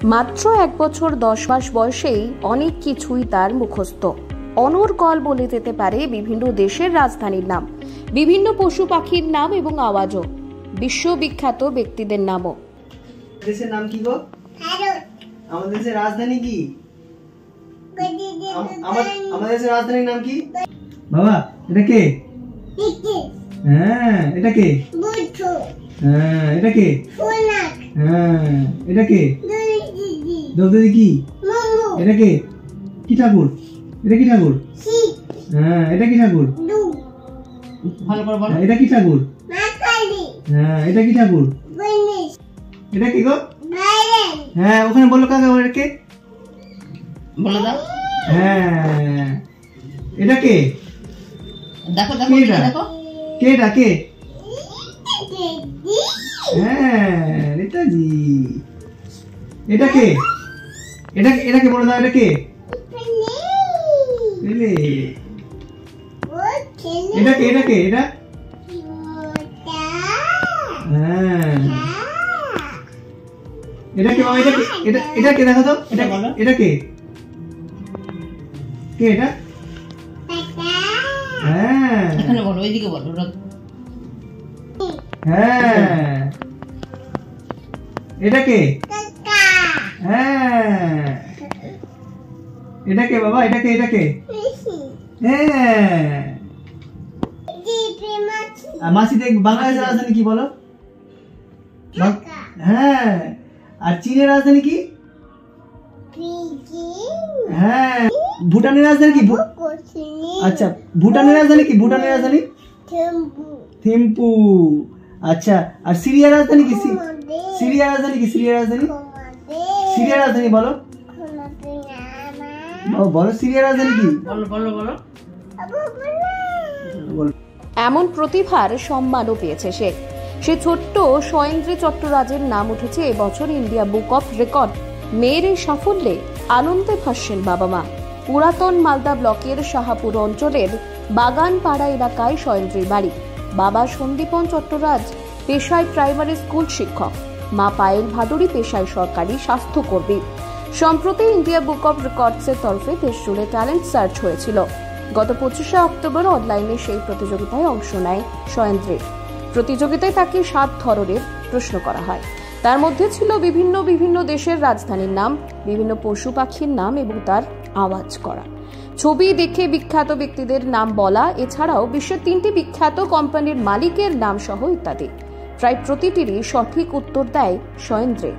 মাত্র 1 বছর 10 মাস বয়সেই অনেক কিছুই তার মুখস্থ। অনর্গল বলে যেতে পারে বিভিন্ন দেশের রাজধানীর নাম, বিভিন্ন পশু পাখির নাম এবং আওয়াজও, বিশ্ববিখ্যাত ব্যক্তিদের নামও। দেশের নাম কি গো? ভারত। আমাদের দেশের রাজধানী কি? আমাদের দেশের রাজধানীর নাম কি? বাবা এটা কে? হ্যাঁ এটা কে? বুদ্ধ। হ্যাঁ এটা কে? সোনাক। হ্যাঁ এটা কে? দ্রৌপদী কি? এটা কে? কি ঠাকুর? এটা কি ঠাকুর? শিব। হ্যাঁ এটা কি ঠাকুর? ভালো করে বলো। এটা কি ঠাকুর? মাকালি। হ্যাঁ এটা কি ঠাকুর? গণেশ। এটা কি গো? নারায়ণ। হ্যাঁ ওখানে বলো কাকা ওটা কে? বলে দাও। হ্যাঁ এটা কে? দেখো দেখো দেখো কে এটা কে? হ্যাঁ নেতাজি। এটা কে? এটা কে বলে দাও। এটা কে? এটা কে? এটা কে? এটা হ্যাঁ এটা কে বাবা? এটা কে দেখো তো? এটা কে? কে এটা? হ্যাঁ এখানে বলো, ওইদিকে বলো। হ্যাঁ এটা কে? হ্যাঁ এটা কে বাবা? এটা কে? এটা কে? হ্যাঁ মাসি দেখ বাংলাদেশের রাজধানী কি বলো? হ্যাঁ আর চীনের রাজধানী কি? হ্যাঁ ভুটানের রাজধানী কি? আচ্ছা ভুটানের রাজধানী কি? ভুটানের রাজধানী থিম্পু। আচ্ছা আর সিরিয়ার রাজধানী কি? সিরিয়ার রাজধানী কি? সিরিয়ার রাজধানী সিরিয়ার রাজধানী বলো বলো সিরিয়ার রাজধানী কি? বলো বলো বলো। এমন প্রতিভার সম্মানও পেয়েছে সে ছোট্ট সয়েন্দ্রী চট্টরাজের নাম উঠেছে এবছর ইন্ডিয়া বুক অফ রেকর্ড। মেয়ের এই সাফল্যে আনন্দে ভাসছেন বাবা মা। পুরাতন মালদা ব্লকের শাহাপুর অঞ্চলের বাগানপাড়া এলাকায় সয়েন্দ্রীর বাড়ি। বাবা সন্দীপন চট্টরাজ পেশায় প্রাইমারি স্কুল শিক্ষক, মা পায়েল ভাদুরী পেশায় সরকারি স্বাস্থ্যকর্মী। সম্প্রতি ইন্ডিয়া বুক অফ রেকর্ডসের তরফে দেশজুড়ে ট্যালেন্ট সার্চ হয়েছিল। গত 25শে অক্টোবর অনলাইনে সেই প্রতিযোগিতায় অংশ নেয় সয়েন্দ্রী। প্রতিযোগিতায় তাকে 7 ধরনের প্রশ্ন করা হয়। তার মধ্যে ছিল বিভিন্ন দেশের রাজধানীর নাম, বিভিন্ন পশু পাখির নাম এবং তার আওয়াজ করা। ছবি দেখে বিখ্যাত ব্যক্তিদের নাম বলা, এছাড়াও বিশ্বের 3টি বিখ্যাত কোম্পানির মালিকের নাম সহ ইত্যাদি। প্রায় প্রতিটিরই সঠিক উত্তর দেয় সয়েন্দ্রী।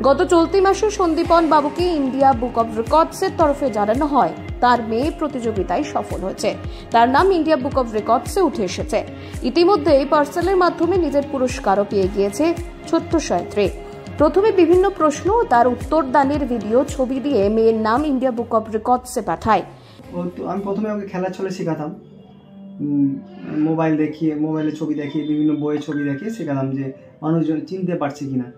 গত চলতি মাসে সন্দীপন বাবুকে ইন্ডিয়া বুক অফ রেকর্ডসের তরফে জানানো হয় তার মেয়ে প্রতিযোগিতায় সফল হয়েছে, তার নাম ইন্ডিয়া বুক অফ রেকর্ডসে উঠে এসেছে। ইতিমধ্যেই পার্সেলের মাধ্যমে নিজের পুরস্কারও পেয়ে গিয়েছে ছোট্ট সয়েন্দ্রী। প্রথমে বিভিন্ন প্রশ্ন ও তার উত্তর দানের ভিডিও ছবি দিয়ে মেয়ের নাম ইন্ডিয়া বুক অফ রেকর্ডসে পাঠায়। আমি প্রথমে ওকে খেলার ছলে শেখাতাম, মোবাইল দেখিয়ে, মোবাইলে ছবি দেখিয়ে, বিভিন্ন বইয়ে ছবি দেখিয়ে শেখাতাম যে মানুষজন চিনতে পারছে কিনা।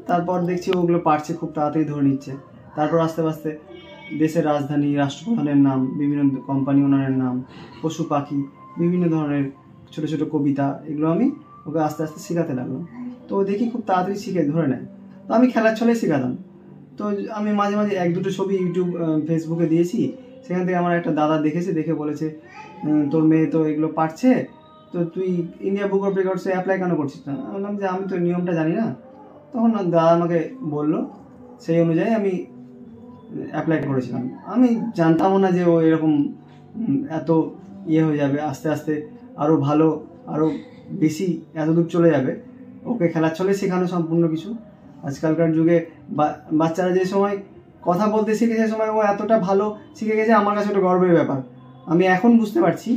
তারপর দেখছি ওগুলো পারছে, খুব তাড়াতাড়ি ধরে নিচ্ছে। তারপর আস্তে আস্তে দেশের রাজধানী, রাষ্ট্রপ্রধানের নাম, বিভিন্ন কোম্পানি ওনারের নাম, পশু পাখি, বিভিন্ন ধরনের ছোটো ছোটো কবিতা, এগুলো আমি ওকে আস্তে আস্তে শেখাতে লাগলাম। তো ও দেখি খুব তাড়াতাড়ি শিখে ধরে নেয়। তো আমি খেলার ছলে শেখাতাম। তো আমি মাঝে মাঝে 1-2টো ছবি ইউটিউব ফেসবুকে দিয়েছি। সেখান থেকে আমার একটা দাদা দেখেছে, দেখে বলেছে তোর মেয়ে তো এগুলো পারছে, তো তুই ইন্ডিয়া বুক অফ রেকর্ডসে অ্যাপ্লাই কেন করছিস না? আমি বললাম যে আমি তো নিয়মটা জানি না। তখন দাদা আমাকে বললো, সেই অনুযায়ী আমি অ্যাপ্লাই করেছিলাম। আমি জানতামও না যে ও এরকম এত হয়ে যাবে, আস্তে আস্তে আরও ভালো, আরও বেশি এতদূর চলে যাবে। ওকে খেলার ছলে শেখানো সম্পূর্ণ কিছু। আজকালকার যুগে বাচ্চারা যে সময় কথা বলতে শিখে, সে সময় ও এতটা ভালো শিখে গেছে, আমার কাছে ওটা গর্বের ব্যাপার। আমি এখন বুঝতে পারছি,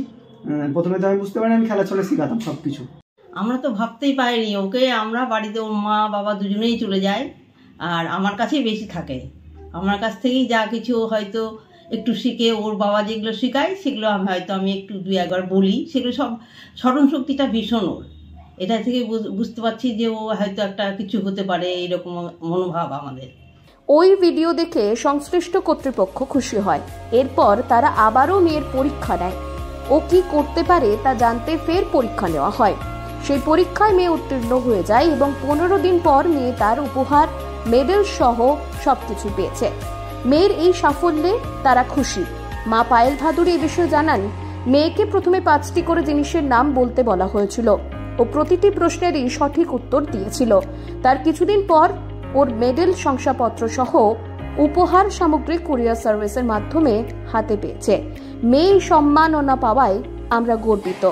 প্রথমে তো আমি বুঝতে পারিনি, আমি খেলার ছলে শেখাতাম সব কিছু। আমরা তো ভাবতেই পারিনি ওকে, আমরা বাড়িতে ওর মা বাবা দুজনেই চলে যায়, আর আমার কাছেই বেশি থাকে। আমার কাছ থেকেই যা কিছু হয়তো একটু শিখে, ওর বাবা যেগুলো শেখায় সেগুলো আমি একটু 2-1বার বলি, সেগুলো সব স্মরণ শক্তিটা ভীষণ ওর। এটা থেকে বুঝতে পারছি যে ও হয়তো একটা কিছু হতে পারে, এইরকম মনোভাব আমাদের। ওই ভিডিও দেখে সংশ্লিষ্ট কর্তৃপক্ষ খুশি হয়। এরপর তারা আবারও মেয়ের পরীক্ষা নেয়। ও কি করতে পারে তা জানতে ফের পরীক্ষা নেওয়া হয়। সেই পরীক্ষায় মেয়ে উত্তীর্ণ হয়ে যায় এবং 15 দিন পর মেয়ে তার উপহার মেডেল সহ সবকিছু পেয়েছে। মেয়ের এই সাফল্যে তারা খুশি। মা পায়েল ভাদুড়ী এই বিষয়ে জানান, মেয়েকে প্রথমে 5টি করে জিনিসের নাম বলতে বলা হয়েছিল ও প্রতিটি প্রশ্নেরই সঠিক উত্তর দিয়েছিল। তার কিছুদিন পর ওর মেডেল, শংসাপত্র সহ উপহার সামগ্রী কুরিয়ার সার্ভিসের মাধ্যমে হাতে পেয়েছে। মেয়ে সম্মাননা পাওয়ায় আমরা গর্বিত।